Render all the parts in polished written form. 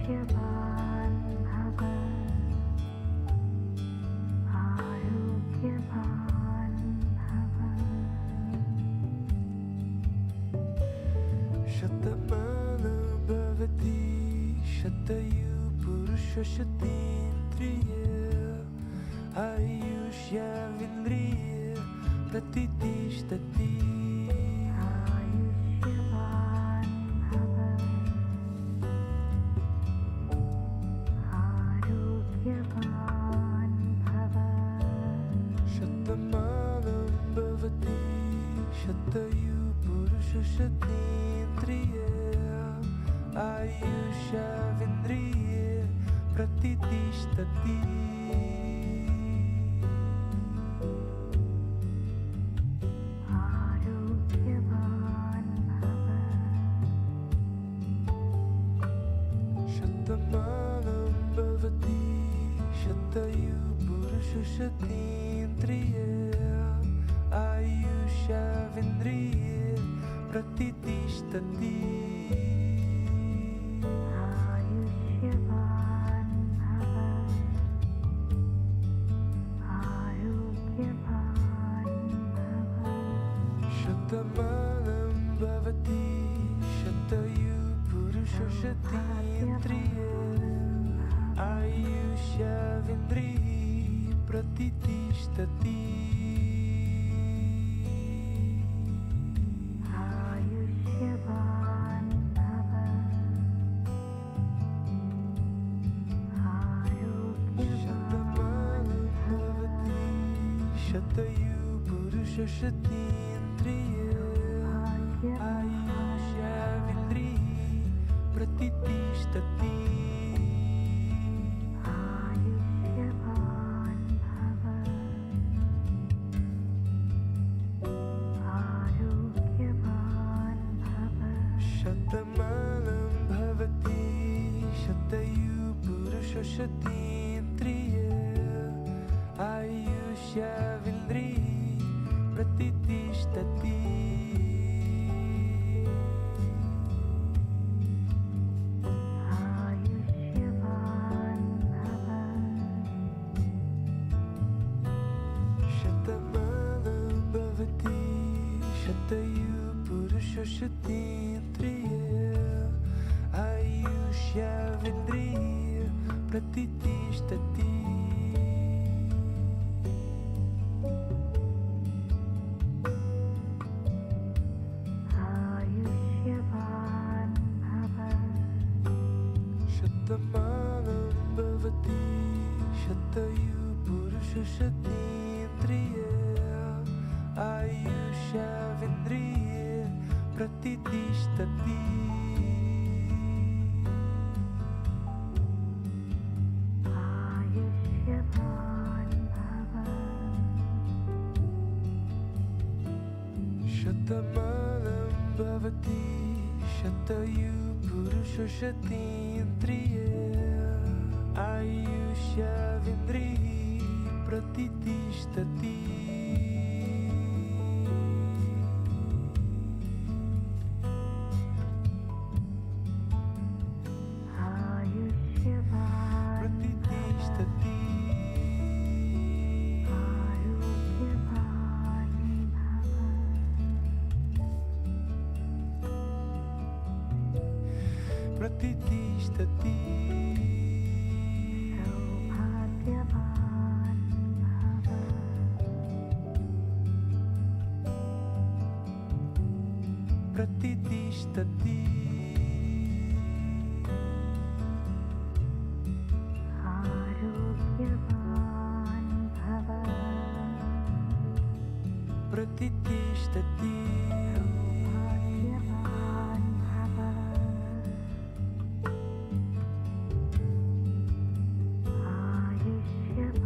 आयुष्यवान् भव आरोग्यवान् भव शतमानं भवति शतयु पुरुषशतेन्द्रिय आयुष्यविन्द्रिय प्रतितिष्ठति आयुष्यवान् भव आरोग्यवान् भव शतमानं भवति शतयु पुरुषशतेन्द्रिय आयुष्यविन्द्रिय प्रतितिष्ठति आरोग्यवान् भव शतमानं भवति शतयु पुरुषशतेन्द्रिय आयुष्यविन्द्रिय प्रतितिष्ठति आयुष्यवान् भव आरोग्यवान् भव शतमानं भवति शतयु पुरुषशतेन्द्रिय आयुष्यविन्द्रिय प्रतितिष्ठति आयुष्यवान् भव शतमानं भवति शतयु पुरुषशतेन्द्रिय आयुष्यविन्द्रिय प्रतितिष्ठति आयुष्यवान् भव आरोग्यवान् भव शतमानं भवति शतयु पुरुषशतेन्द्रिय आयुष्यविन्द्रिय प्रतितिष्ठति आयुष्यवान् भव शतमानं भवति शतयु पुरुषशतेन्द्रिय आयुष्यविन्द्रिय प्रतितिष्ठति आयुष्यवान् भव शतमानं भवति शतयु पुरुषशतेन्द्रिय आयुष्यविन्द्रिय प्रतितिष्ठति आयुष्यवान् भव शतमानं भवति शतयु पुरुषशतेन्द्रिय आयुष्यविन्द्रिय प्रतितिष्ठति आयुष्यवान् प्रतितिष्ठति आरोग्यवान् भव प्रतितिष्ठति सौभाग्यवान् भव प्रतितिष्ठति आरोग्यवान् भव प्रतितिष्ठति सौभाग्यवान् भव आयुष्यवान्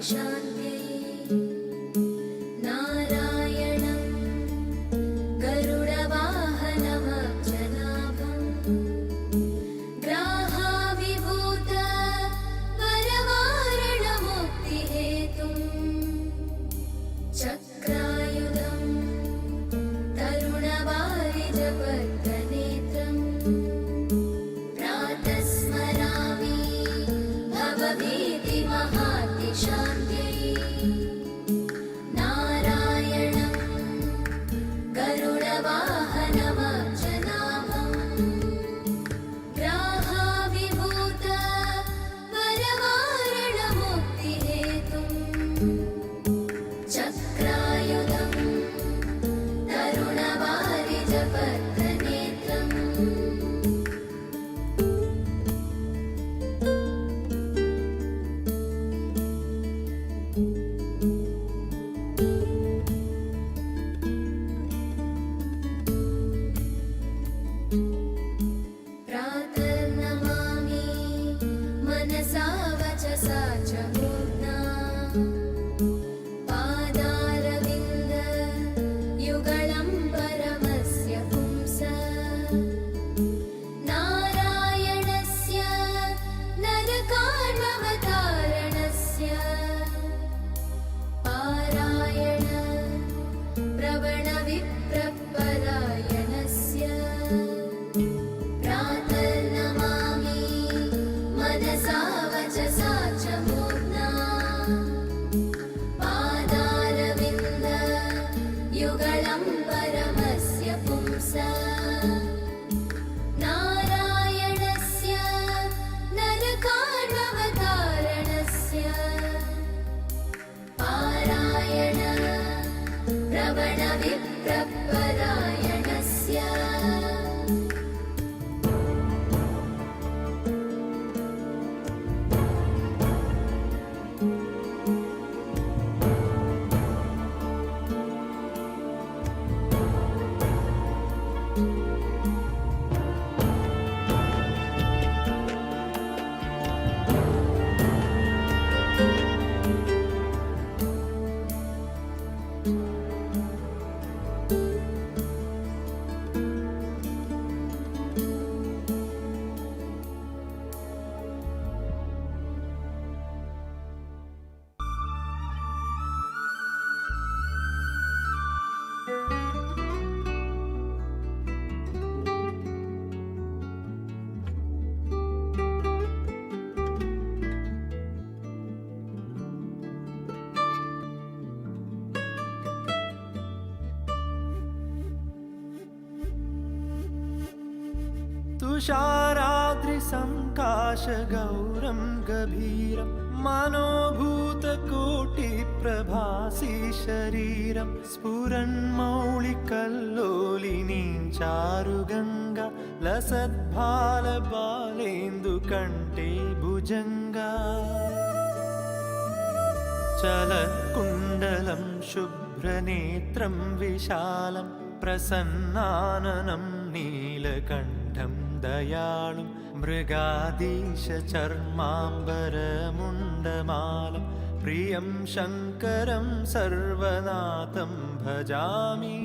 शान्त्यै नारायणं गरुडवाहनमब्जनाभं ग्राहाविभूत वरवारणमुक्तिहेतुं चक्रायुधं तरुणवारिजपत्रनेत्रं प्रातः स्मरामि भवभीतिमहातिशान्त्यै नारायणं गरुडवाहनमब्जनाभं ग्राहाविभूत वरवारणमुक्तिहेतुं चक्रायुधं तरुणवारिजपत्रनेत्रम् प्रातर्नमामि मनसा वचसा च मूर्ध्ना पादारविन्द युगलं परमस्य पुंसा नारायणस्य नरकार्णवतारणस्य पारायण प्रवणविप्रपरायणस्य प्रातर्नमामि मनसा वचसा च मूर्ध्ना पादारविन्द युगलं परमस्य पुंसा नारायणस्य नरकार्णवतारणस्य पारायण प्रवणविप्रपरायणस्य तुषाराद्रिसङ्काशगौरं गभीरं मनोभूतकोटिप्रभासी शरीरं स्फुरन्मौलिकल्लोलिनीं चारुगङ्गा लसद्भालबालेन्दुकण्ठे भुजङ्गा चलत्कुण्डलं शुभ्रनेत्रं विशालं प्रसन्नाननं नीलकण्ठं दयाळुं मृगाधीशचर्माम्बरमुण्डमालं प्रियं शङ्करं सर्वनाथं भजामि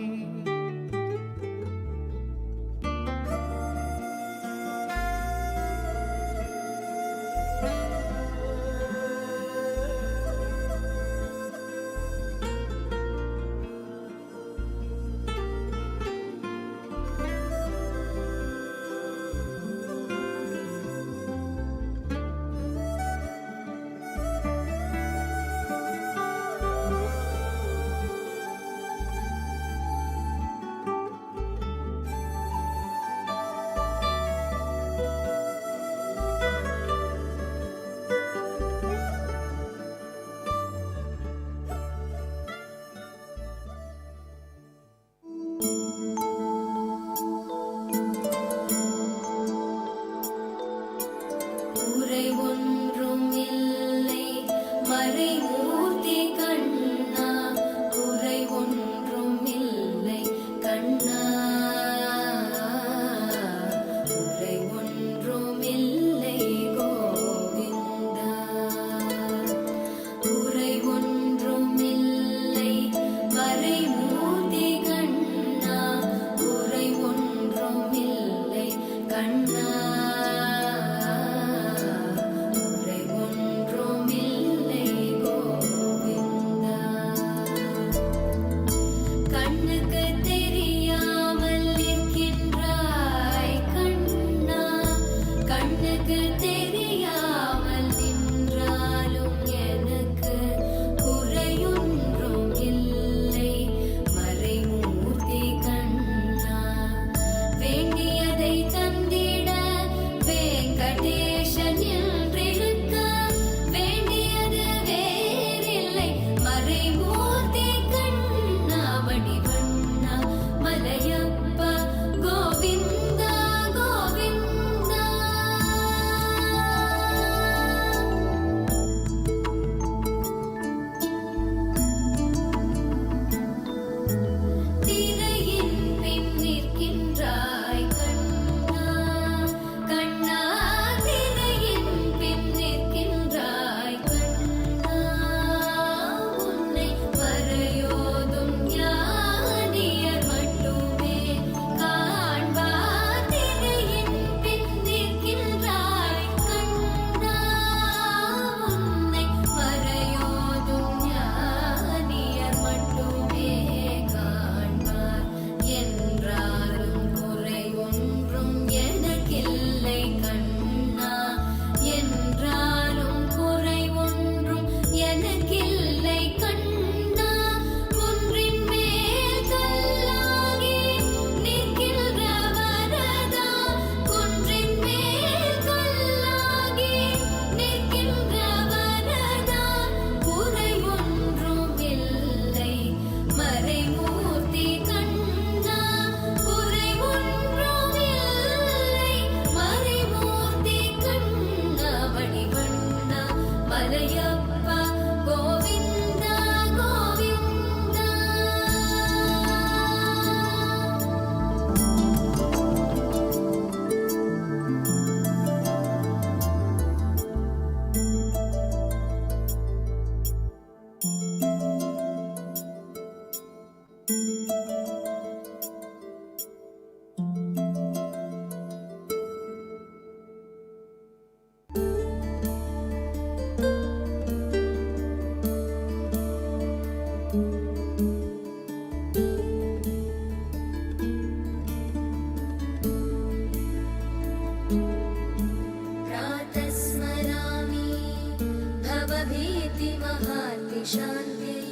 शान्त्यै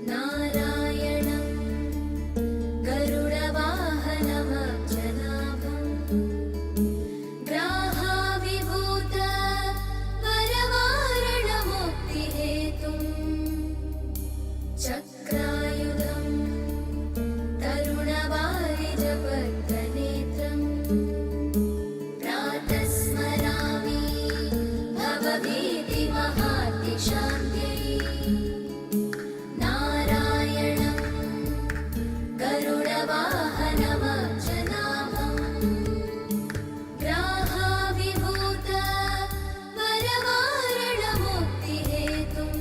नारायणं गरुडवाहनमब्जनाभं ग्राहाविभूत वरवारणमुक्तिहेतुं चक्रायुधं तरुणवारिजपत्रनेत्रम् प्रातः स्मरामि भवभीतिमहातिशान्त्यै नारायणं गरुडवाहनमब्जनाभं ग्राहाविभूत वरवारणमुक्तिहेतुं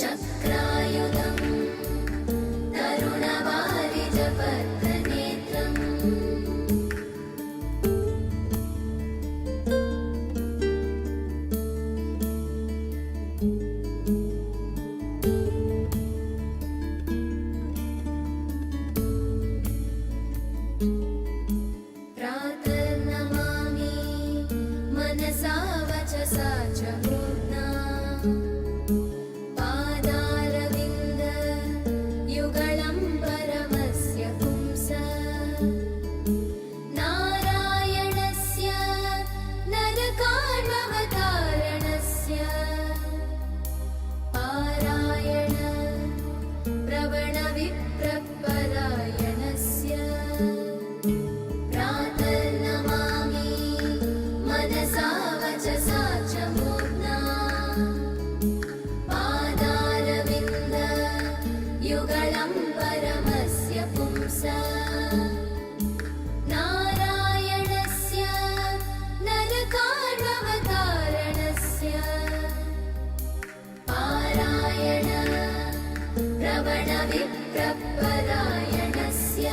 चक्रायुधं तरुणवारिजपत्रनेत्रम् प्रातर्नमामि मनसा वचसा च मूर्ध्ना पादारविन्द युगलं परमस्य पुंसा नारायणस्य नरकार्णवतारणस्य पारायण प्रवणविप्रपरायणस्य प्रातर्नमामि मनसा वचसा च मूर्ध्ना पादारविन्द युगलं परमस्य पुंसा नारायणस्य नरकार्णवतारणस्य पारायण प्रवणविप्रपरायणस्य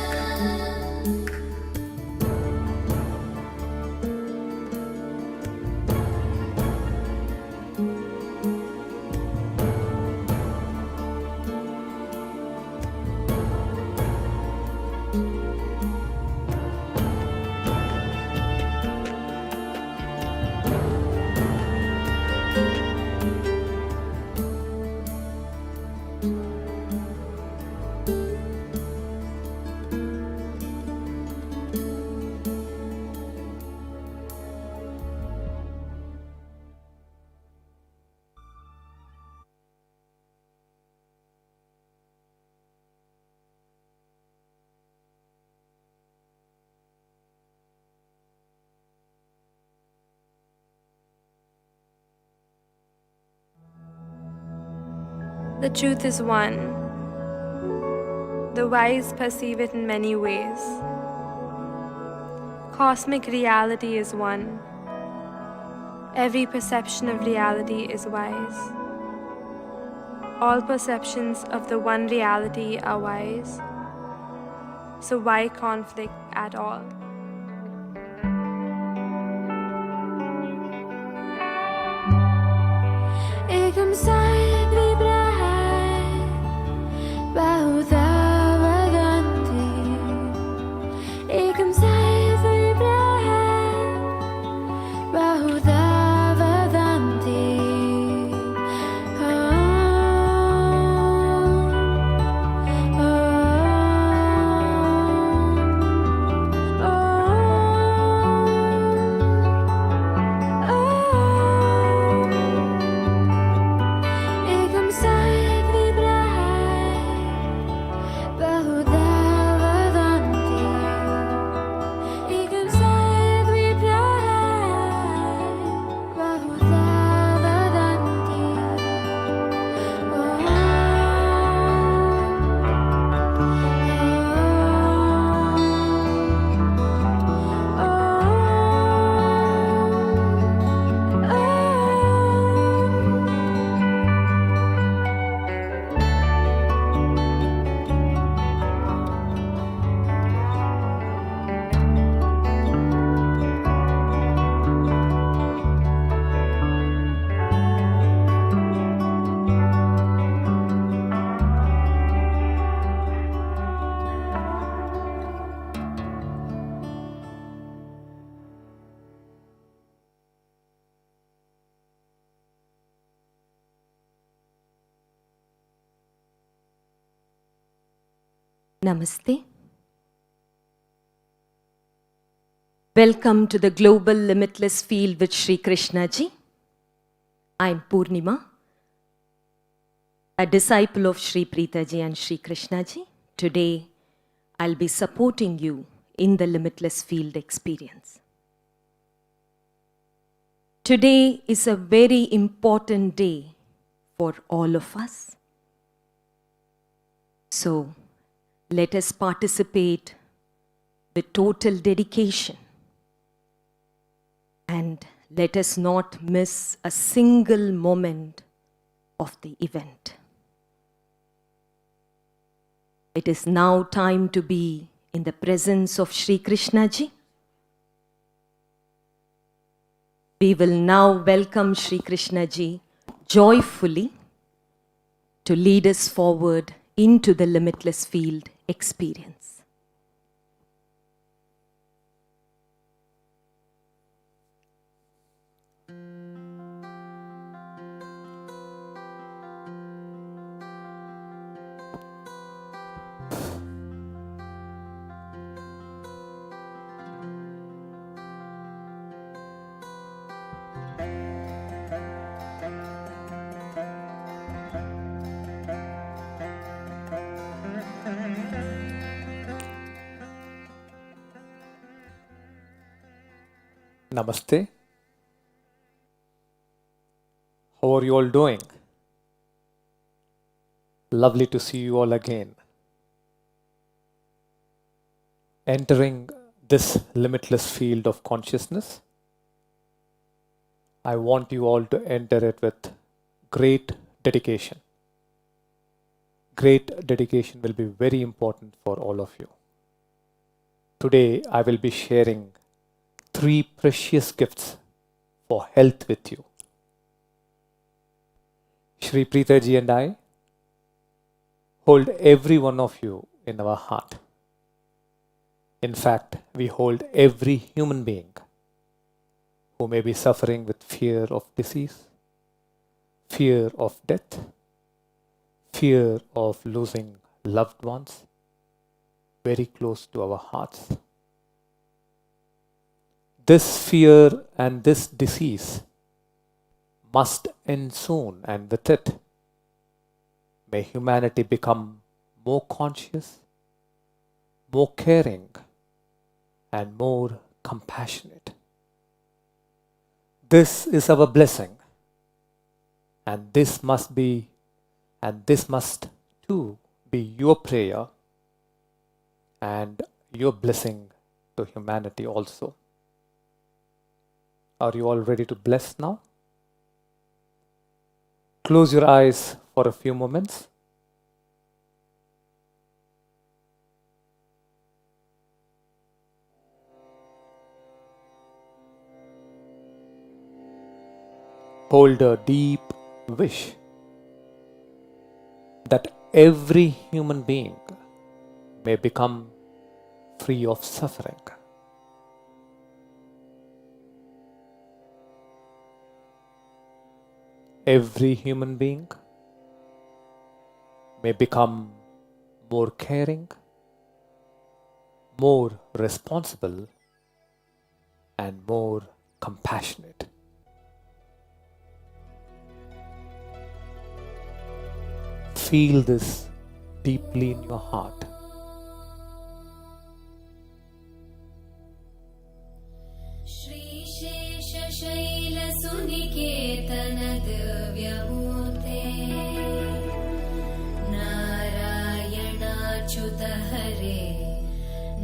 The truth is one. The wise perceive it in many ways. Cosmic reality is one. Every perception of reality is wise. All perceptions of the one reality are wise. So why conflict at all? Ekam sat vibrahat bahuta vadanti. Ekam sat vibrahat bahuta vadanti. Namaste. Welcome to the Global Limitless Field with Sri Krishnaji. I'm Purnima, a disciple of Sri Preethaji and Sri Krishnaji. Today, I'll be supporting you in the Limitless Field experience. Today is a very important day for all of us. So, let us participate with total dedication and let us not miss a single moment of the event. It is now time to be in the presence of Sri Krishnaji. We will now welcome Sri Krishnaji joyfully to lead us forward into the limitless field experience. Namaste. How are you all doing? Lovely to see you all again. Entering this limitless field of consciousness, I want you all to enter it with great dedication. Great dedication will be very important for all of you. Today, I will be sharing 3 precious gifts for health with you. Sri Preethaji and I hold every one of you in our heart. In fact, we hold every human being who may be suffering with fear of disease, fear of death, fear of losing loved ones, very close to our hearts. This fear and this disease must end soon, and with it, may humanity become more conscious, more caring, and more compassionate. This is our blessing, and this must too be your prayer and your blessing to humanity also. Are you all ready to bless now? Close your eyes for a few moments. Hold a deep wish that every human being may become free of suffering. Every human being may become more caring, more responsible, and more compassionate. Feel this deeply in your heart.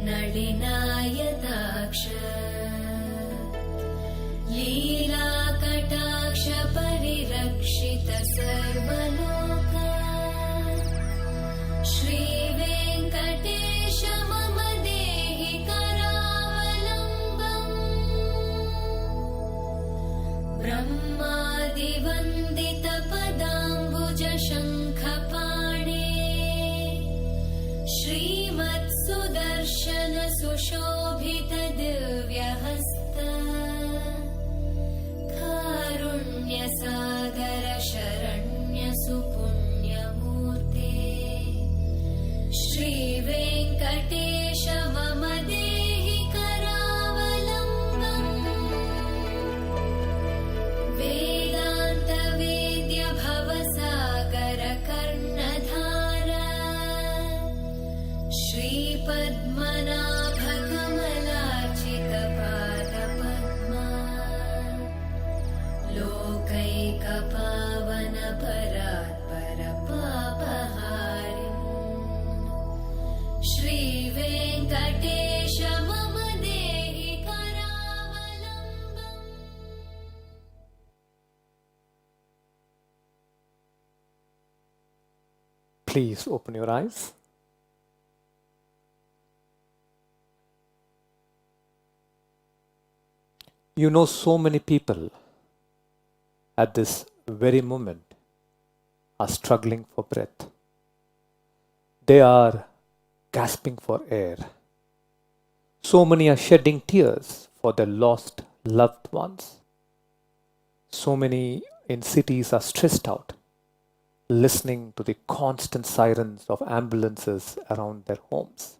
नलिनायताक्ष लीलाकटाक्ष परिरक्षित सर्वलोक Sri Venkatesh मम देहि करावलम्बम् ब्रह्मादिवन्दित पदाम्बुज शङ्खपाणे श्रीमत्सुदर्शन सुशोभित दिव्यहस्त कारुण्यसागर शरण्य सुपुण्यमूर्ते श्रीवेङ्कटेश श्रीपद्मनाभकमलाचितपादपद्मा लोकैकपावनपरात्परपापहारिम् श्रीवेङ्कटेश मम देहि करावलम्बम्। Please open your eyes. You know, so many people at this very moment are struggling for breath. They are gasping for air. So many are shedding tears for their lost loved ones. So many in cities are stressed out, listening to the constant sirens of ambulances around their homes.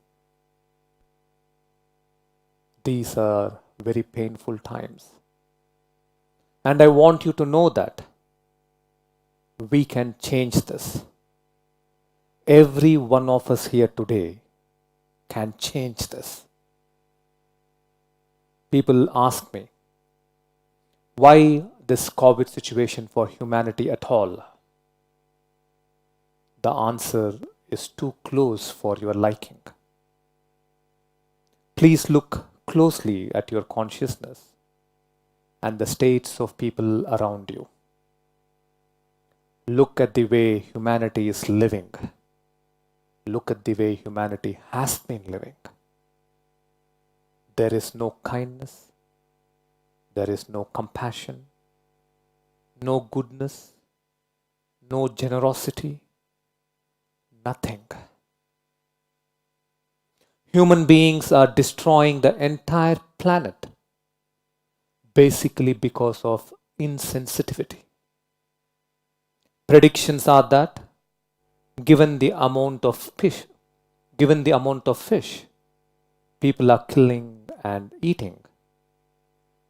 These are very painful times. And I want you to know that we can change this. Every one of us here today can change this. People ask me, why this COVID situation for humanity at all? The answer is too close for your liking. Please look closely at your consciousness and the states of people around you. Look at the way humanity is living. Look at the way humanity has been living. There is no kindness. There is no compassion. No goodness. No generosity. Nothing. Human beings are destroying the entire planet basically because of insensitivity. Predictions are that given the amount of fish people are killing and eating,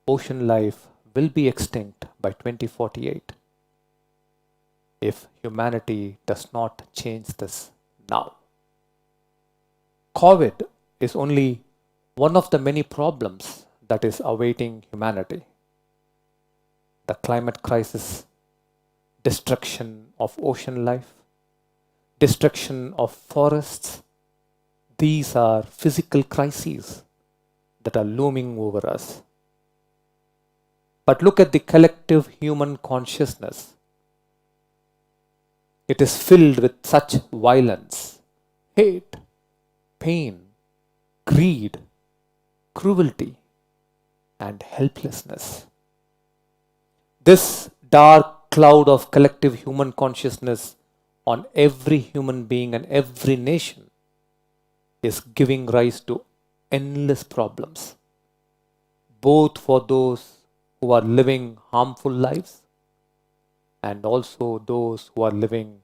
ocean life will be extinct by 2048 if humanity does not change this now. COVID is only one of the many problems that is awaiting humanity. The climate crisis, destruction of ocean life, destruction of forests, these are physical crises that are looming over us. But look at the collective human consciousness. It is filled with such violence, hate, pain, greed, cruelty, and helplessness. This dark cloud of collective human consciousness on every human being and every nation is giving rise to endless problems, both for those who are living harmful lives and also those who are living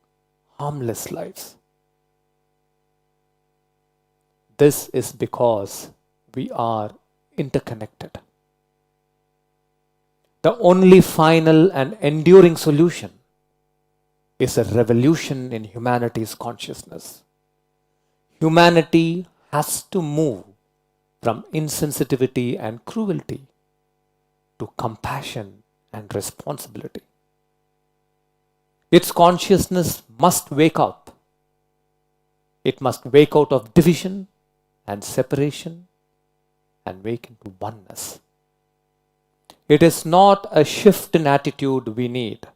harmless lives. This is because we are interconnected. The only final and enduring solution is a revolution in humanity's consciousness. Humanity has to move from insensitivity and cruelty to compassion and responsibility. Its consciousness must wake up. It must wake out of division and separation and wake into oneness. It is not a shift in attitude we need.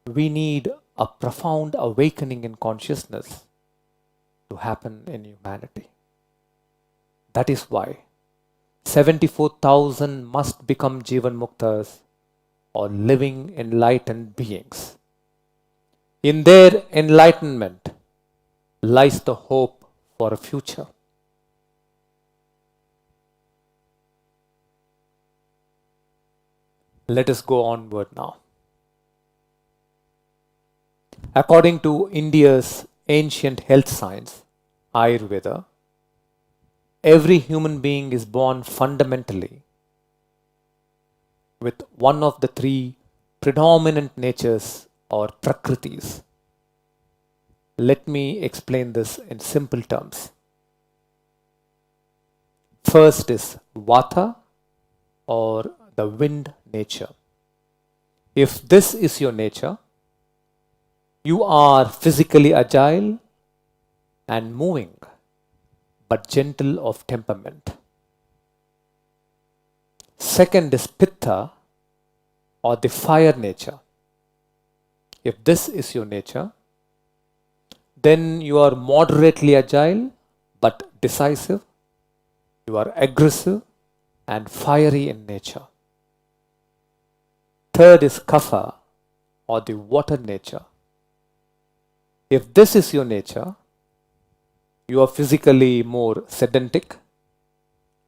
We need a profound awakening in consciousness to happen in humanity. That is why 74,000 must become Jivan Muktas or living enlightened beings. In their enlightenment lies the hope for a future. Let us go onward now. According to India's ancient health science, Ayurveda, every human being is born fundamentally with one of the three predominant natures or prakritis. Let me explain this in simple terms. First is Vata or the wind nature. If this is your nature, you are physically agile and moving, but gentle of temperament. Second is Pitta or the fire nature. If this is your nature, then you are moderately agile but decisive. You are aggressive and fiery in nature. Third is Kapha or the water nature. If this is your nature, you are physically more sedentary,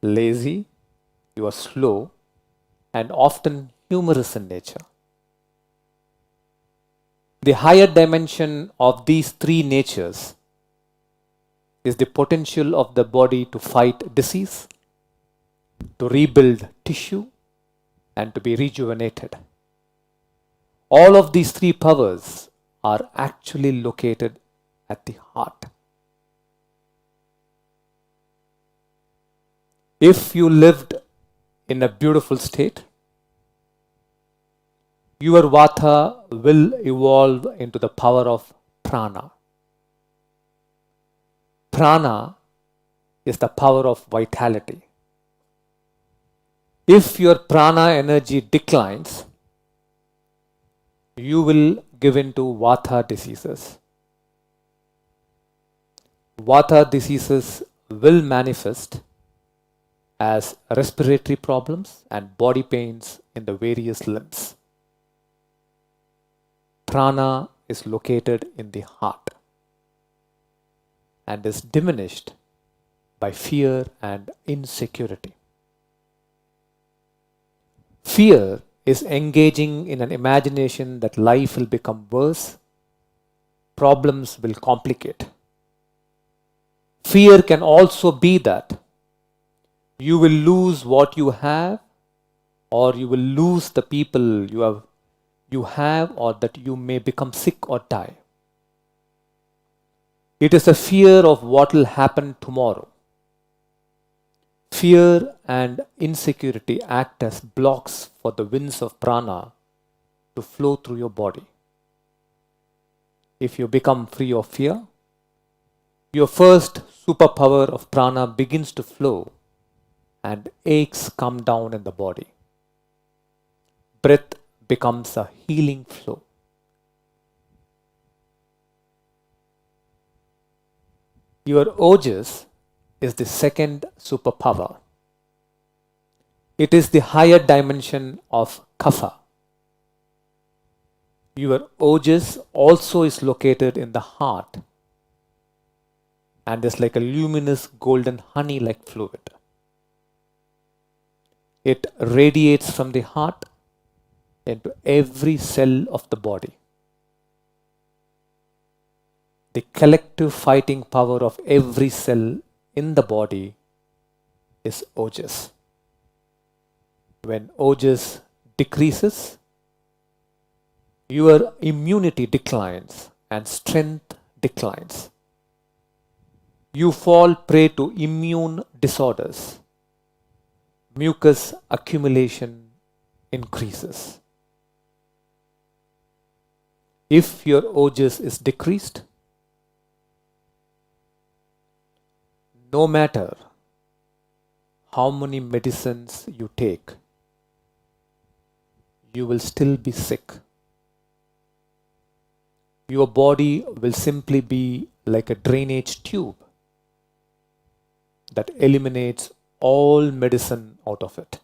lazy, you are slow, and often humorous in nature. The higher dimension of these three natures is the potential of the body to fight disease, to rebuild tissue, and to be rejuvenated. All of these three powers are actually located at the heart. If you lived in a beautiful state, your Vata will evolve into the power of prana. Prana is the power of vitality. If your prana energy declines, you will give in to Vata diseases. Vata diseases will manifest as respiratory problems and body pains in the various limbs. Prana is located in the heart and is diminished by fear and insecurity. Fear is engaging in an imagination that life will become worse, problems will complicate. Fear can also be that you will lose what you have, or you will lose the people you have, or that you may become sick or die. It is a fear of what will happen tomorrow. Fear and insecurity act as blocks for the winds of prana to flow through your body. If you become free of fear, your first superpower of prana begins to flow and aches come down in the body. Breath becomes a healing flow. Your ojas is the second superpower. It is the higher dimension of kapha. Your ojas also is located in the heart and is like a luminous golden honey-like fluid. It radiates from the heart into every cell of the body. The collective fighting power of every cell in the body is ojas. When ojas decreases, your immunity declines and strength declines. You fall prey to immune disorders. Mucus accumulation increases. If your ojas is decreased, no matter how many medicines you take, you will still be sick. Your body will simply be like a drainage tube that eliminates all medicine out of it.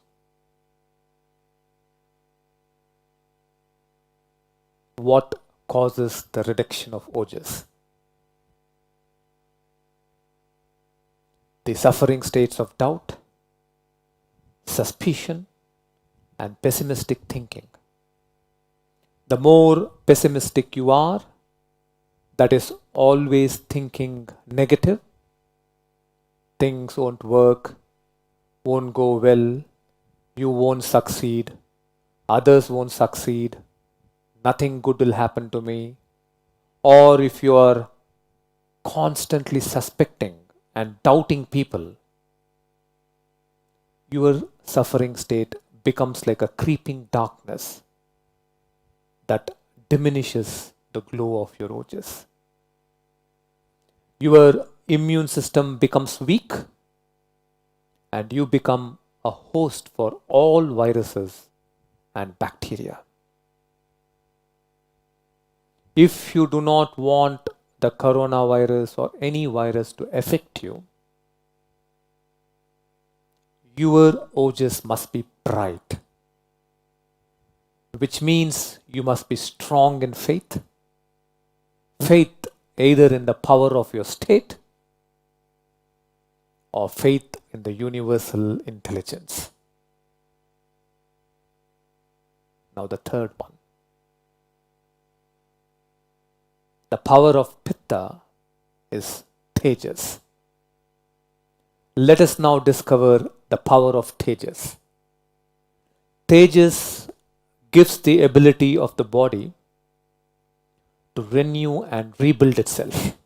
What causes the reduction of ojas? The suffering states of doubt, suspicion, and pessimistic thinking. The more pessimistic you are, that is always thinking negative, things won't work, won't go well, you won't succeed, others won't succeed, nothing good will happen to me. Or if you are constantly suspecting and doubting people, your suffering state becomes like a creeping darkness that diminishes the glow of your ojas. Your immune system becomes weak and you become a host for all viruses and bacteria. If you do not want the coronavirus or any virus to affect you, your ojas must be bright, which means you must be strong in faith. Faith either in the power of your state or faith in the universal intelligence. Now the third one. The power of Pitta is Tejas. Let us now discover the power of Tejas. Tejas gives the ability of the body to renew and rebuild itself.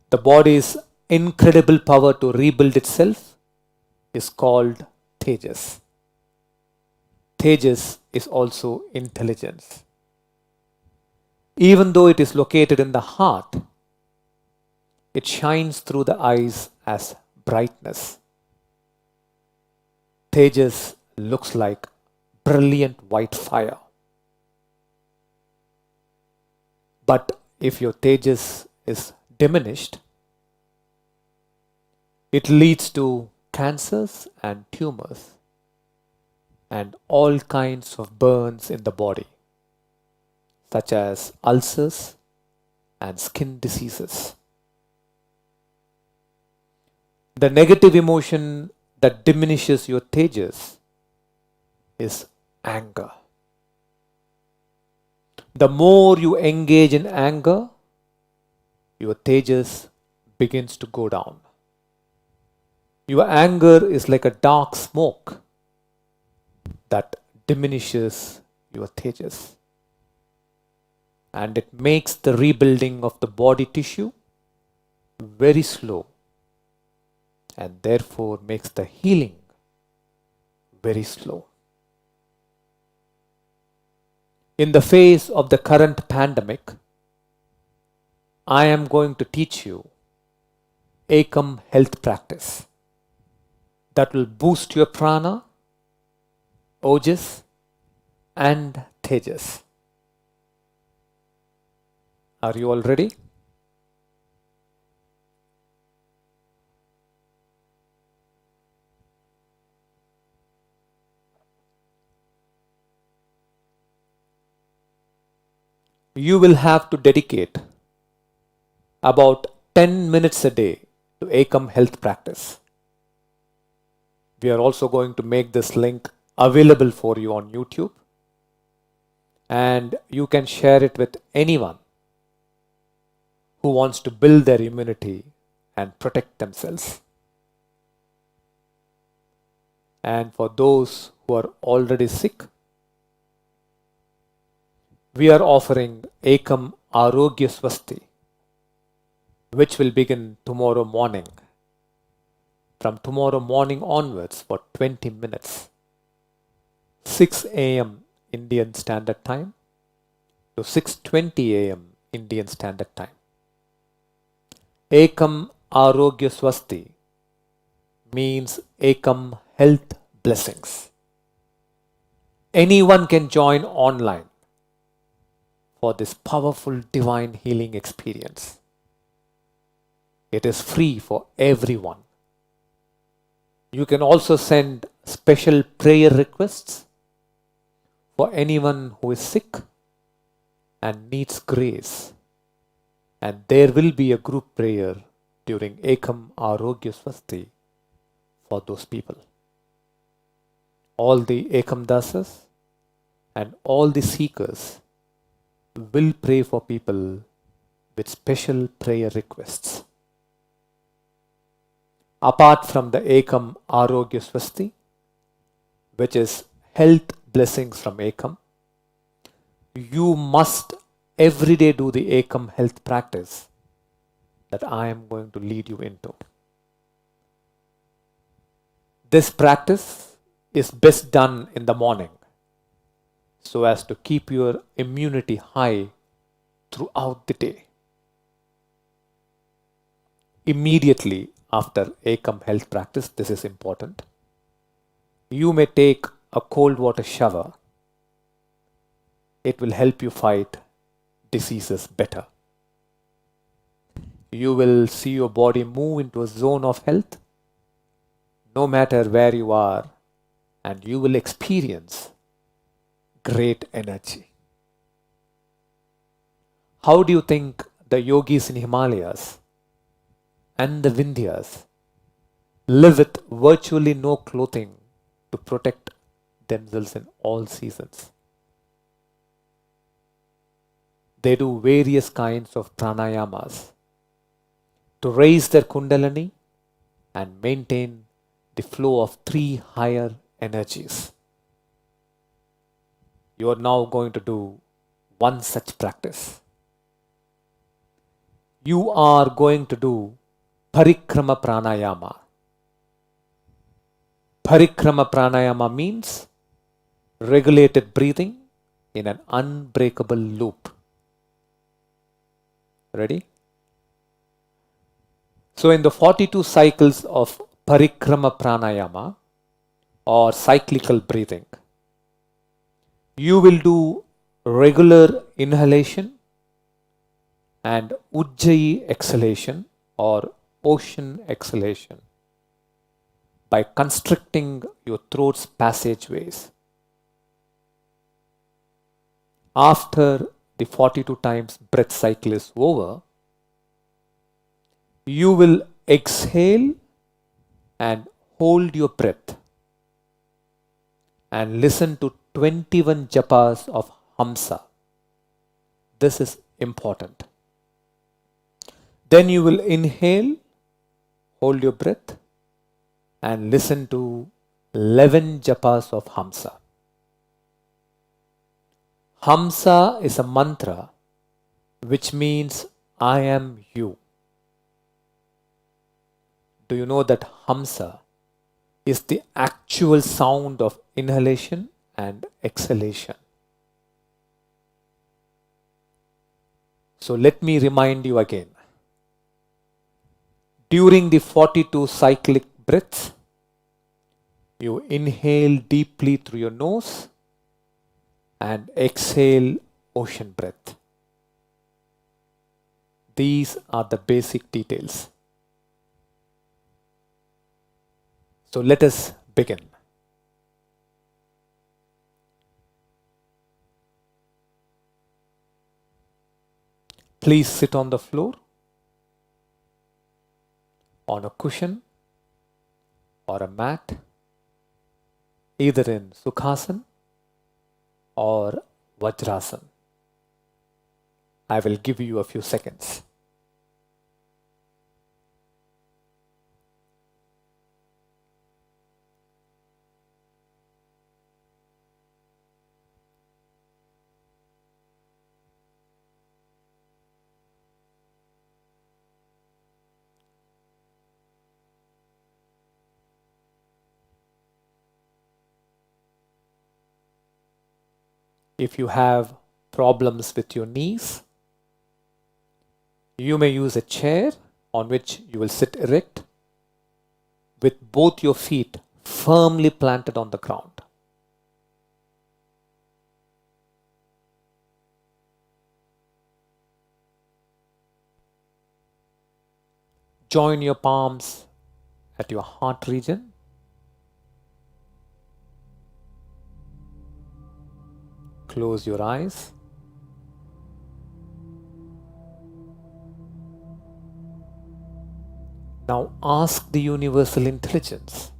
The body's incredible power to rebuild itself is called Tejas. Tejas is also intelligence. Even though it is located in the heart, it shines through the eyes as brightness. Tejas looks like brilliant white fire. But if your Tejas is diminished, it leads to cancers and tumors and all kinds of burns in the body, such as ulcers and skin diseases. The negative emotion that diminishes your Tejas is anger. The more you engage in anger, your Tejas begins to go down. Your anger is like a dark smoke that diminishes your Tejas. And it makes the rebuilding of the body tissue very slow and therefore makes the healing very slow. In the face of the current pandemic, I am going to teach you Ekam health practice that will boost your prana, ojas and tejas. Are you all ready? You will have to dedicate about 10 minutes a day to Ekam health practice. We are also going to make this link available for you on YouTube, and you can share it with anyone who wants to build their immunity and protect themselves. And for those who are already sick, we are offering Ekam Arogya Swasti, which will begin tomorrow morning. From tomorrow morning onwards for 20 minutes, 6 a.m. Indian Standard Time to 6:20 a.m. Indian Standard Time. Ekam Arogya Swasti means Ekam health blessings. Anyone can join online for this powerful divine healing experience. It is free for everyone. You can also send special prayer requests for anyone who is sick and needs grace. And there will be a group prayer during Ekam Arogya Swasti for those people. All the Ekam Dasas and all the seekers will pray for people with special prayer requests. Apart from the Ekam Arogya Swasti, which is health blessings from Ekam, you must every day do the Ekam health practice that I am going to lead you into. This practice is best done in the morning so as to keep your immunity high throughout the day. Immediately after Ekam health practice, this is important. You may take a cold water shower. It will help you fight diseases better. You will see your body move into a zone of health no matter where you are, and you will experience great energy. How do you think the yogis in Himalayas and the Vindhyas live with virtually no clothing to protect themselves in all seasons? They do various kinds of pranayamas to raise their kundalini and maintain the flow of 3 higher energies. You are now going to do one such practice. You are going to do Parikrama pranayama. Parikrama pranayama means regulated breathing in an unbreakable loop. Ready? So in the 42 cycles of Parikrama pranayama or cyclical breathing, you will do regular inhalation and Ujjayi exhalation or ocean exhalation by constricting your throat's passageways. After the 42 times breath cycle is over, you will exhale and hold your breath and listen to 21 japas of Hamsa. This is important. Then you will inhale, hold your breath and listen to 11 japas of Hamsa. Hamsa is a mantra which means I am you. Do you know that Hamsa is the actual sound of inhalation and exhalation? So let me remind you again. During the 42 cyclic breaths, you inhale deeply through your nose and exhale ocean breath. These are the basic details. So let us begin. Please sit on the floor, on a cushion or a mat, either in Sukhasana or Vajrasana. I will give you a few seconds. If you have problems with your knees, you may use a chair on which you will sit erect with both your feet firmly planted on the ground. Join your palms at your heart region. Close your eyes. Now ask the universal intelligence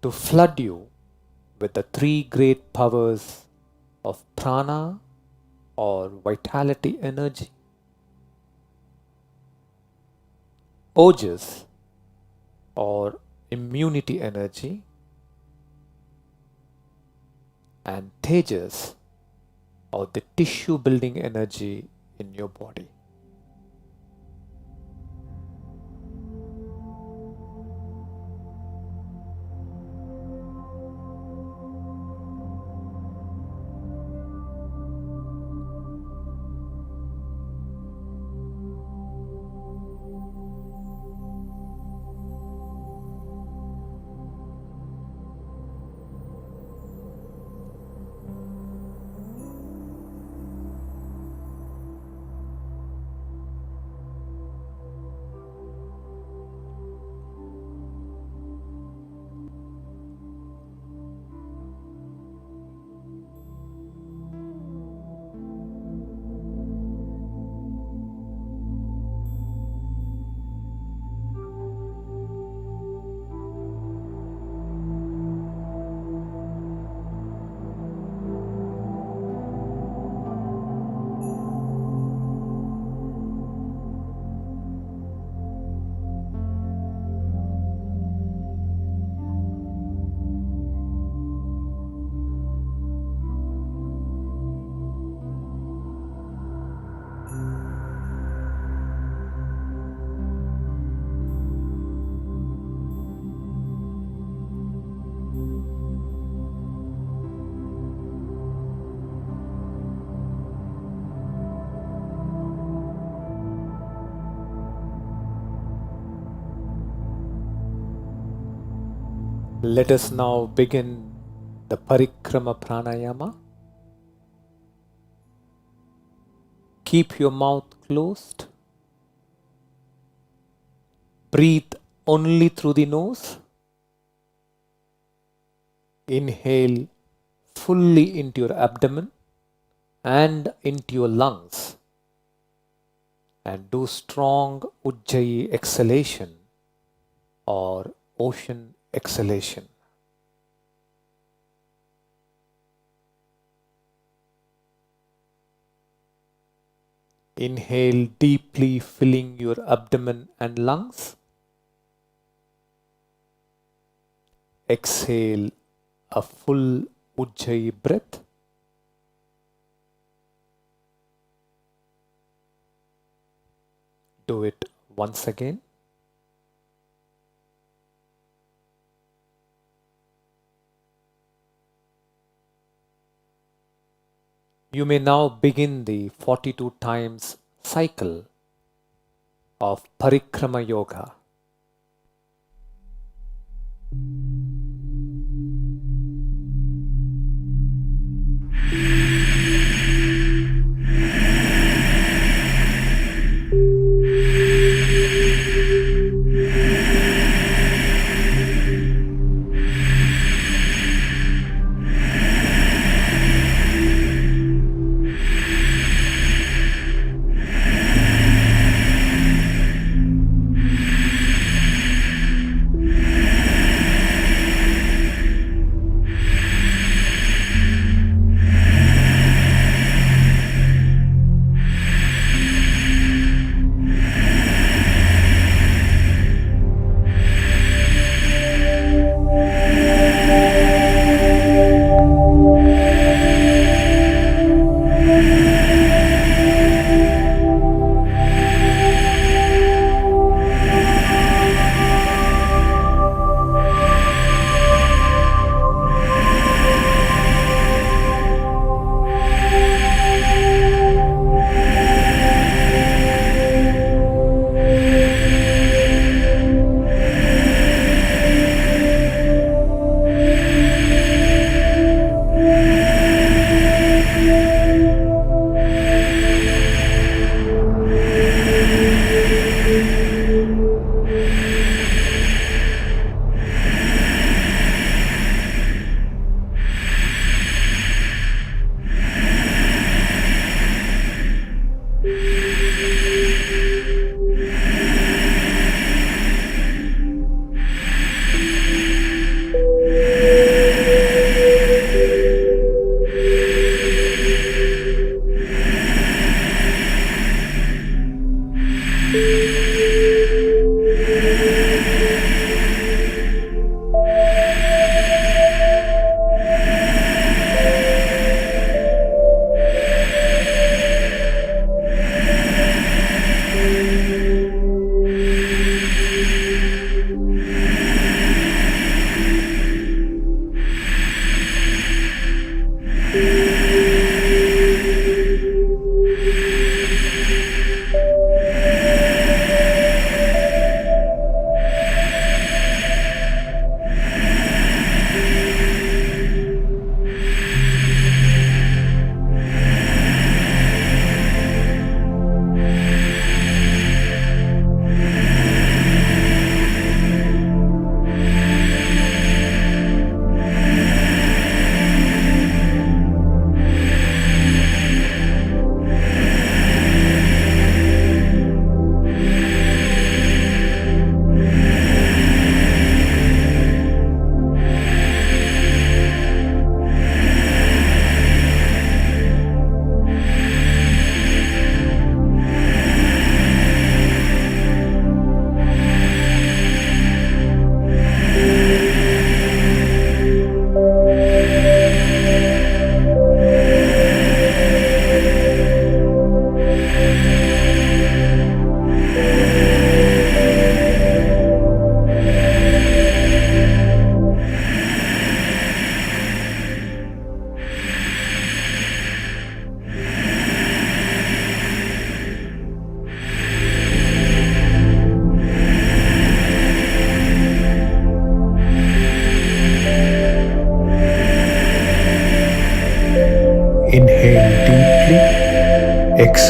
to flood you with the 3 great powers of prana or vitality energy, ojas or immunity energy, and tejas or the tissue building energy in your body. Let us now begin the Parikrama pranayama. Keep your mouth closed. Breathe only through the nose. Inhale fully into your abdomen and into your lungs. And do strong Ujjayi exhalation or ocean exhalation. Inhale deeply, filling your abdomen and lungs. Exhale a full Ujjayi breath. Do it once again. You may now begin the 42 times cycle of Parikrama Yoga.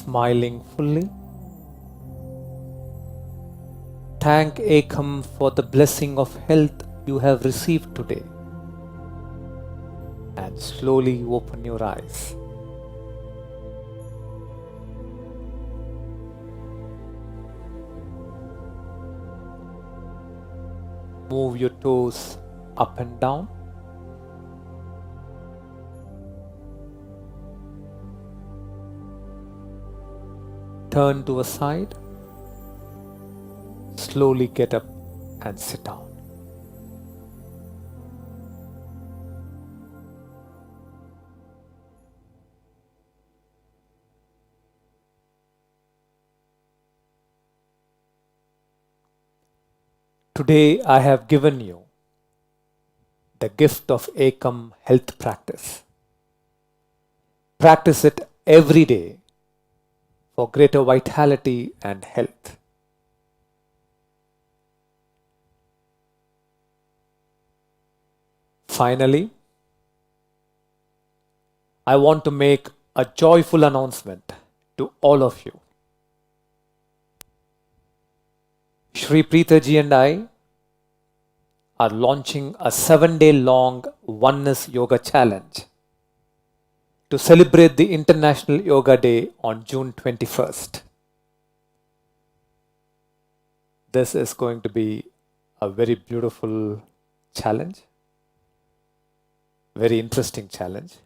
smiling fully. Thank Ekam for the blessing of health you have received today. And slowly open your eyes. Move your toes up and down. Turn to a side. Slowly get up and sit down. Today I have given you the gift of Ekam health practice. Practice it every day for greater vitality and health. Finally, I want to make a joyful announcement to all of you. Shri Preethaji and I are launching a 7-day long Oneness Yoga Challenge to celebrate the International Yoga Day on June 21st. This is going to be a very beautiful challenge, very interesting challenge.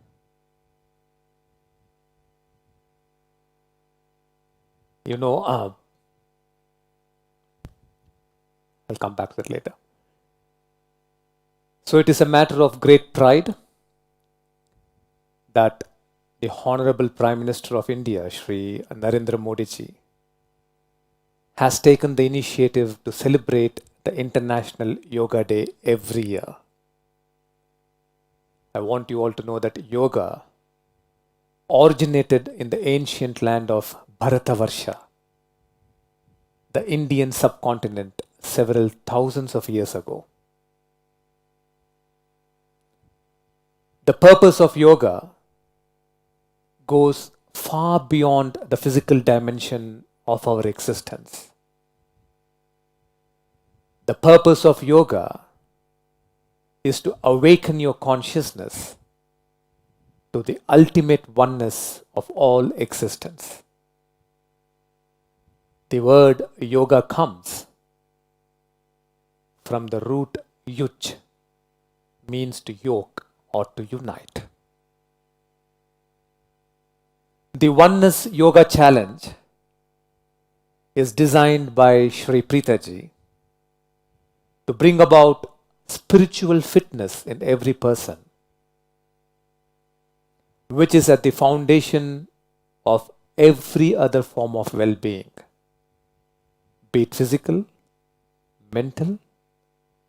You know, I'll come back to that later. So it is a matter of great pride that the Honorable Prime Minister of India, Shri Narendra Modi ji, has taken the initiative to celebrate the International Yoga Day every year. I want you all to know that yoga originated in the ancient land of Bharatavarsha, the Indian subcontinent, several thousands of years ago. The purpose of yoga goes far beyond the physical dimension of our existence. The purpose of yoga is to awaken your consciousness to the ultimate oneness of all existence. The word yoga comes from the root yuj, means to yoke or to unite. The Oneness Yoga Challenge is designed by Shri Preethaji to bring about spiritual fitness in every person, which is at the foundation of every other form of well-being, be it physical, mental,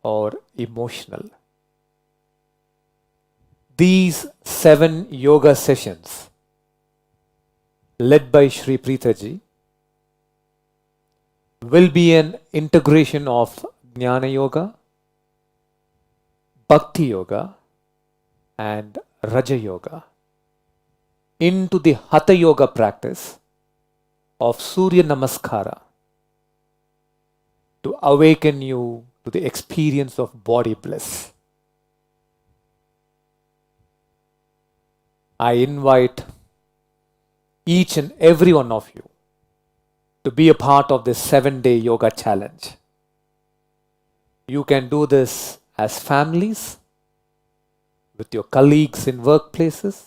or emotional. These 7 yoga sessions, led by Shri Preethaji, will be an integration of Jnana Yoga, Bhakti Yoga, and Raja Yoga into the Hatha Yoga practice of Surya Namaskara to awaken you to the experience of body bliss. I invite each and every one of you to be a part of this 7-day yoga challenge. You can do this as families, with your colleagues in workplaces.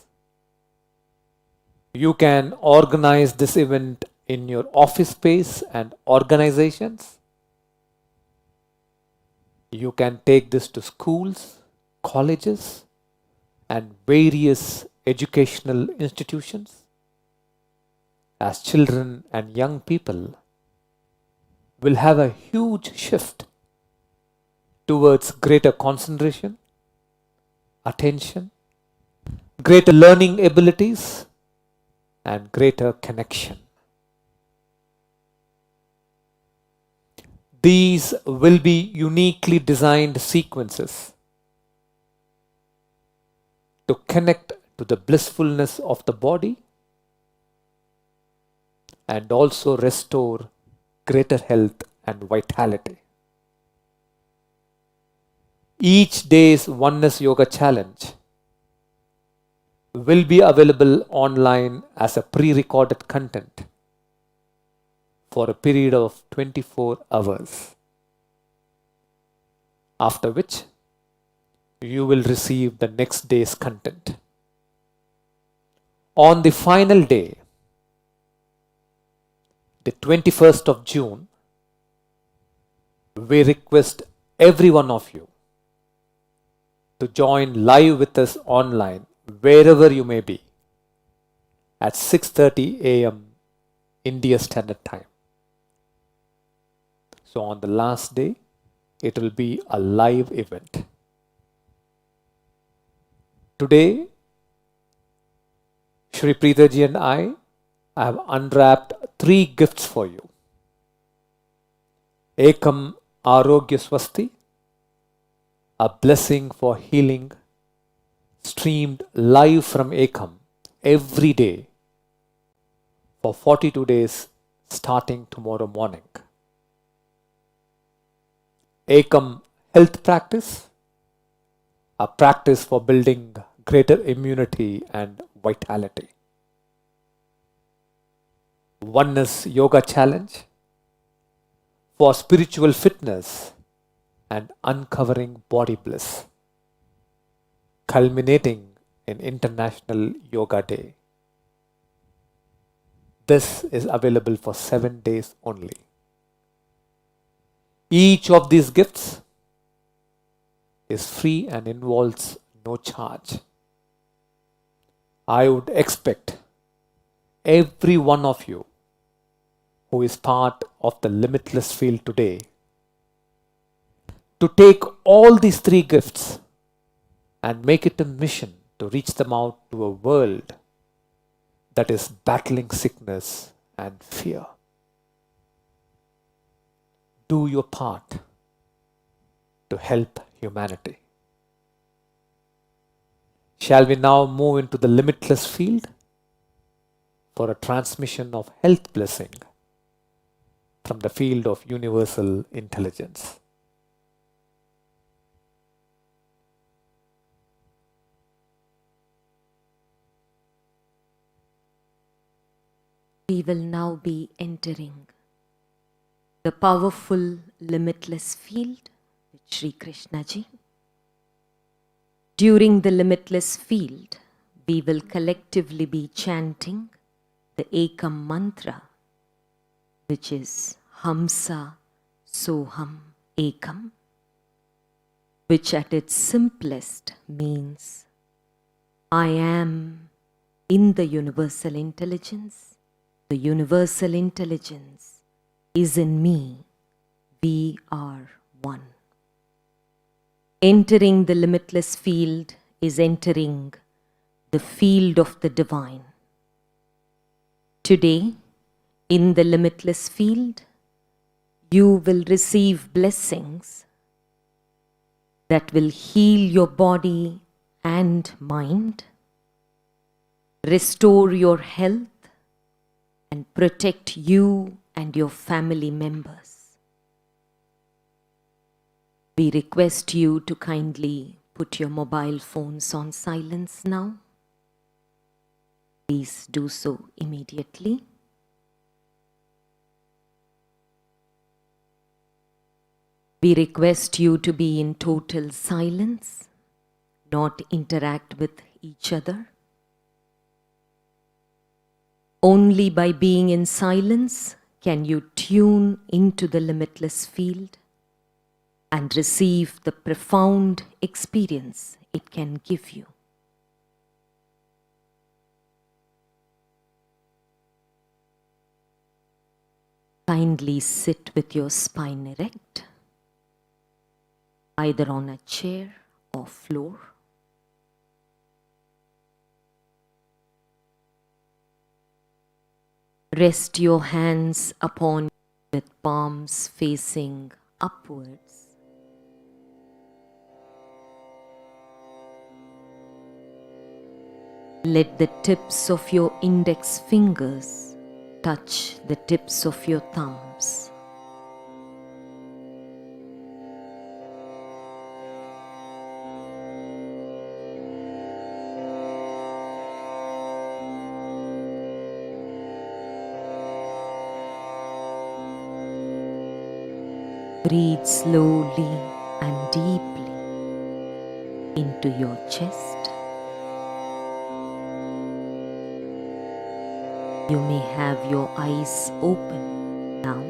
You can organize this event in your office space and organizations. You can take this to schools, colleges, and various educational institutions. As children and young people will have a huge shift towards greater concentration, attention, greater learning abilities, and greater connection. These will be uniquely designed sequences to connect to the blissfulness of the body and also restore greater health and vitality. Each day's Oneness Yoga Challenge will be available online as a pre-recorded content for a period of 24 hours, after which you will receive the next day's content. On the final day, the 21st of June, we request every one of you to join live with us online wherever you may be at 6:30 a.m. India Standard Time. So on the last day, it will be a live event. Today, Shri Preethaji and I have unwrapped 3 gifts for you. Ekam, Arogya, Swasti, a blessing for healing, streamed live from Ekam every day for 42 days starting tomorrow morning. Ekam Health Practice, a practice for building greater immunity and vitality. Oneness Yoga Challenge for spiritual fitness and uncovering body bliss, culminating in International Yoga Day. This is available for 7 days only. Each of these gifts is free and involves no charge. I would expect every one of you who is part of the Limitless field today to take all these 3 gifts and make it a mission to reach them out to a world that is battling sickness and fear. Do your part to help humanity. Shall we now move into the limitless field for a transmission of health blessing from the field of universal intelligence? We will now be entering the powerful limitless field with Sri Krishnaji. During the limitless field, we will collectively be chanting the Ekam mantra, which is Hamsa Soham Ekam, which at its simplest means I am in the universal intelligence. The universal intelligence is in me. We are one. Entering the limitless field is entering the field of the divine. Today, in the limitless field, you will receive blessings that will heal your body and mind, restore your health, and protect you and your family members. We request you to kindly put your mobile phones on silence now. Please do so immediately. We request you to be in total silence, not interact with each other. Only by being in silence can you tune into the limitless field and receive the profound experience it can give you. Kindly sit with your spine erect, either on a chair or floor. Rest your hands upon with palms facing upwards. Let the tips of your index fingers touch the tips of your thumbs. Breathe slowly and deeply into your chest. You may have your eyes open now.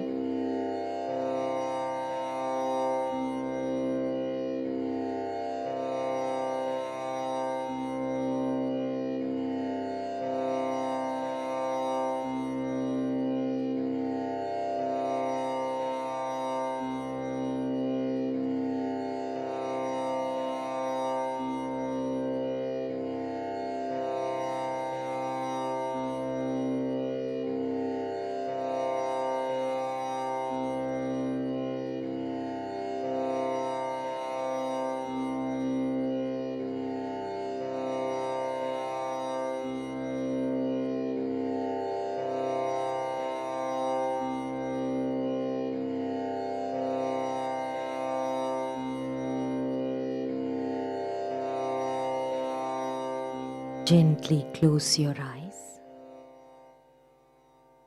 Gently close your eyes.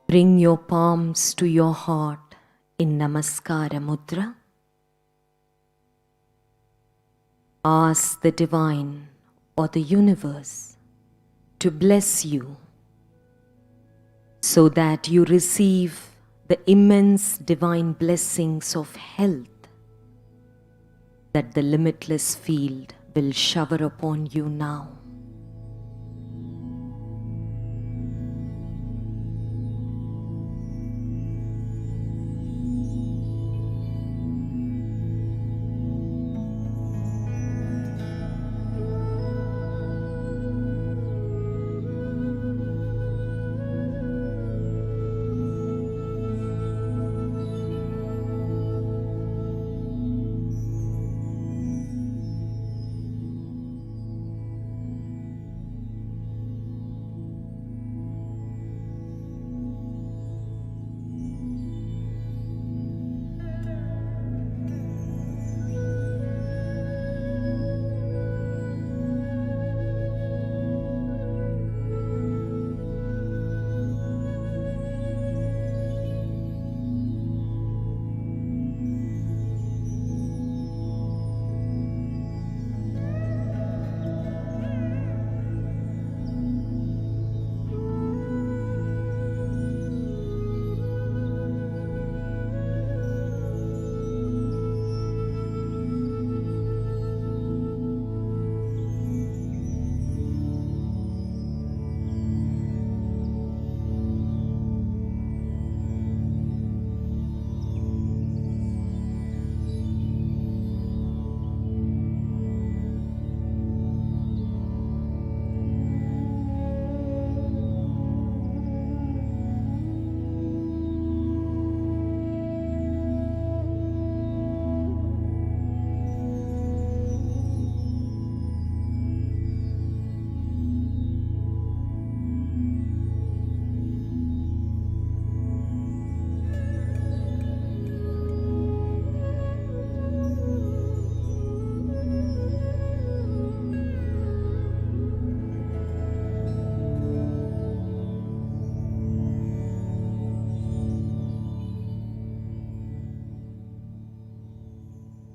Bring your palms to your heart in Namaskara Mudra. Ask the Divine or the Universe to bless you so that you receive the immense divine blessings of health that the limitless field will shower upon you now.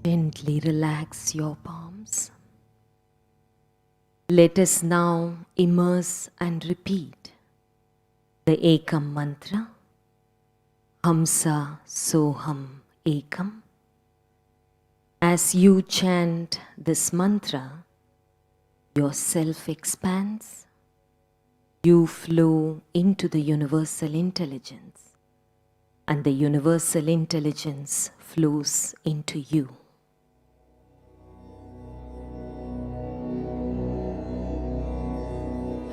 Gently relax your palms. Let us now immerse and repeat the Ekam mantra. Hamsa Soham Ekam. As you chant this mantra, yourself expands. You flow into the universal intelligence, and the universal intelligence flows into you.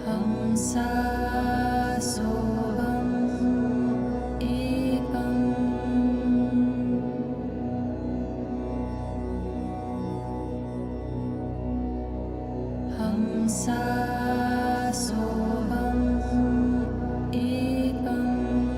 Hamsa Soham Ekam. Hamsa Soham Ekam.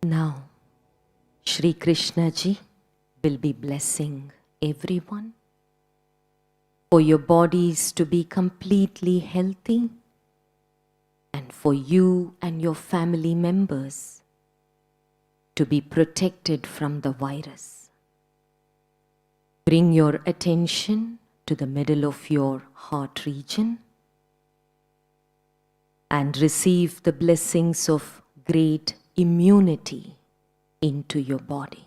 Now, Shri Krishnaji will be blessing everyone for your bodies to be completely healthy and for you and your family members to be protected from the virus. Bring your attention to the middle of your heart region and receive the blessings of great immunity into your body.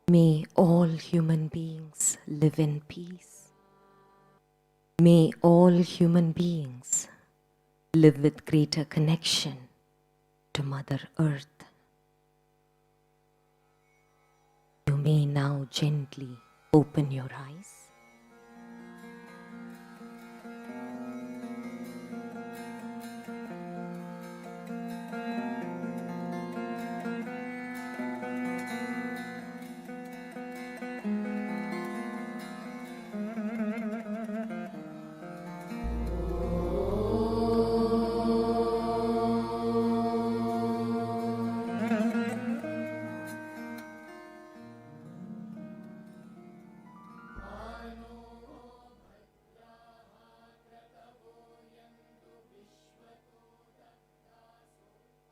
May all human beings live in peace. May all human beings live with greater connection to Mother Earth. You may now gently open your eyes.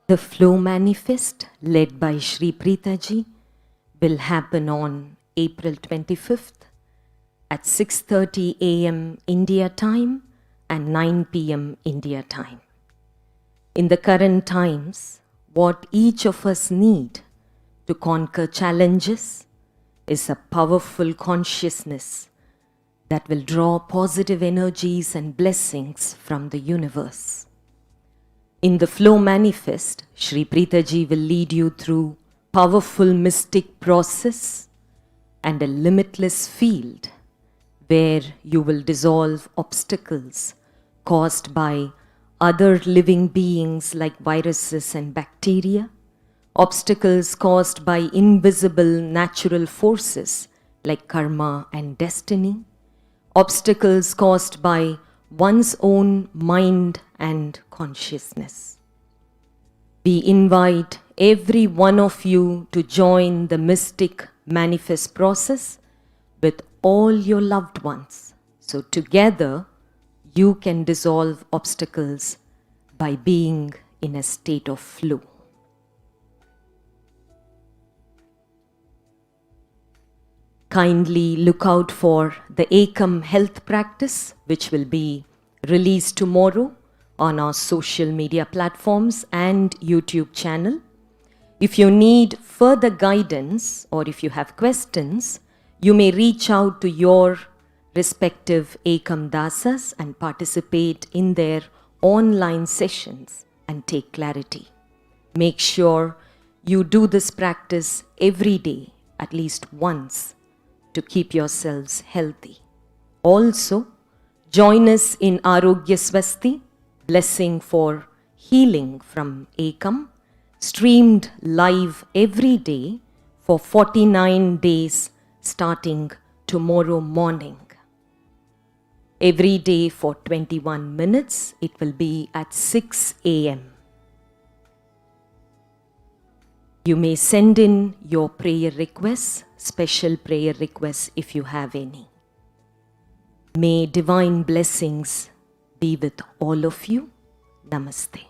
The flow manifest led by Shri Preethaji will happen on April 25th at 6:30 a.m. India time and 9 p.m. India time. In the current times, what each of us need to conquer challenges is a powerful consciousness that will draw positive energies and blessings from the universe. In the flow manifest, Shri Preethaji will lead you through powerful mystic process and a limitless field where you will dissolve obstacles caused by other living beings like viruses and bacteria, obstacles caused by invisible natural forces like karma and destiny, obstacles caused by one's own mind and consciousness. We invite every one of you to join the mystic manifest process with all your loved ones. So together, you can dissolve obstacles by being in a state of flow. Kindly look out for the Ekam health practice, which will be released tomorrow on our social media platforms and YouTube channel. If you need further guidance or if you have questions, you may reach out to your respective Ekam Dasas and participate in their online sessions and take clarity. Make sure you do this practice every day, at least once, to keep yourselves healthy. Also, join us in Arogya Swasti, blessing for healing from Ekam, streamed live every day for 49 days starting tomorrow morning. Every day for 21 minutes, it will be at 6 a.m. You may send in your prayer requests, special prayer requests if you have any. May divine blessings be with all of you. Namaste.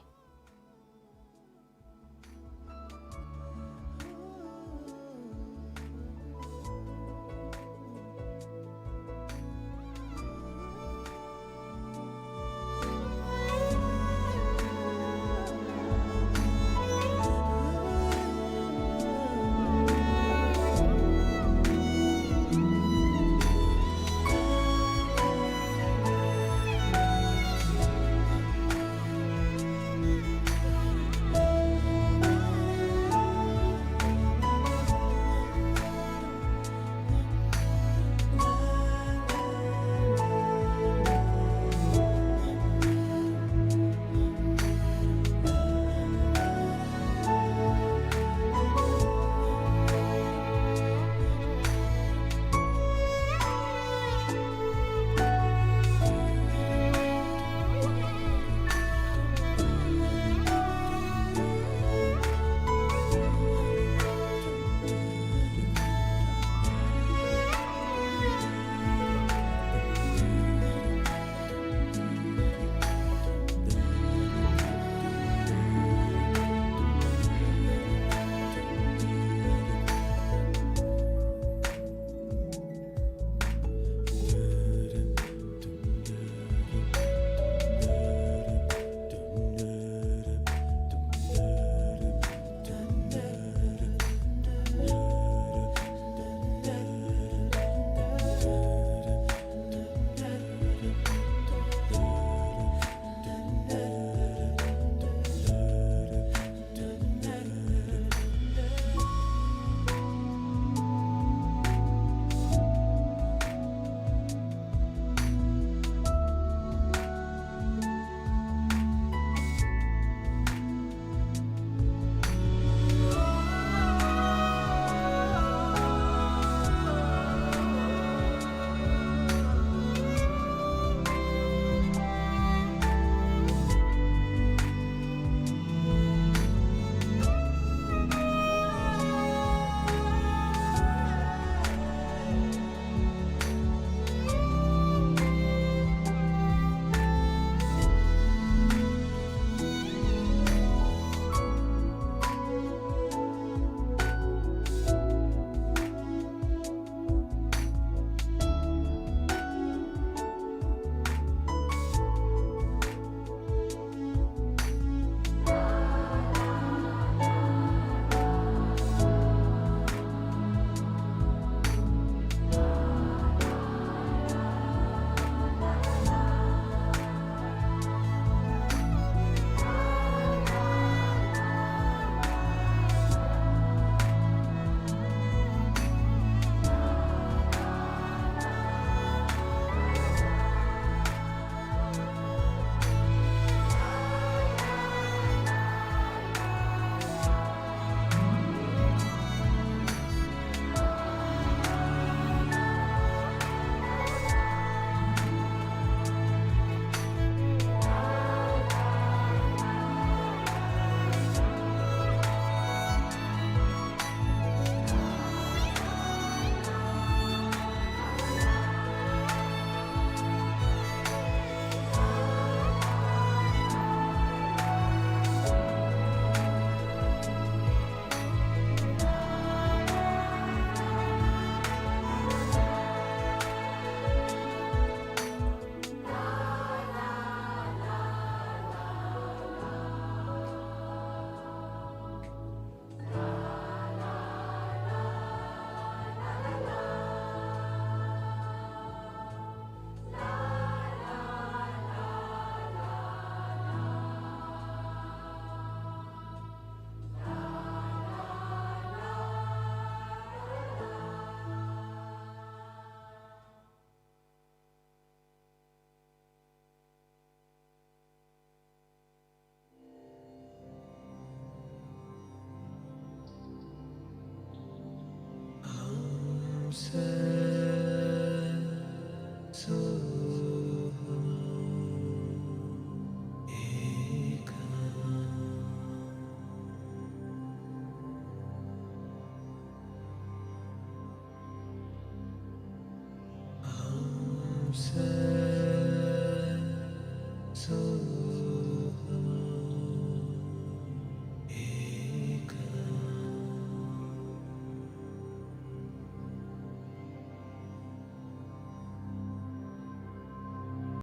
Sa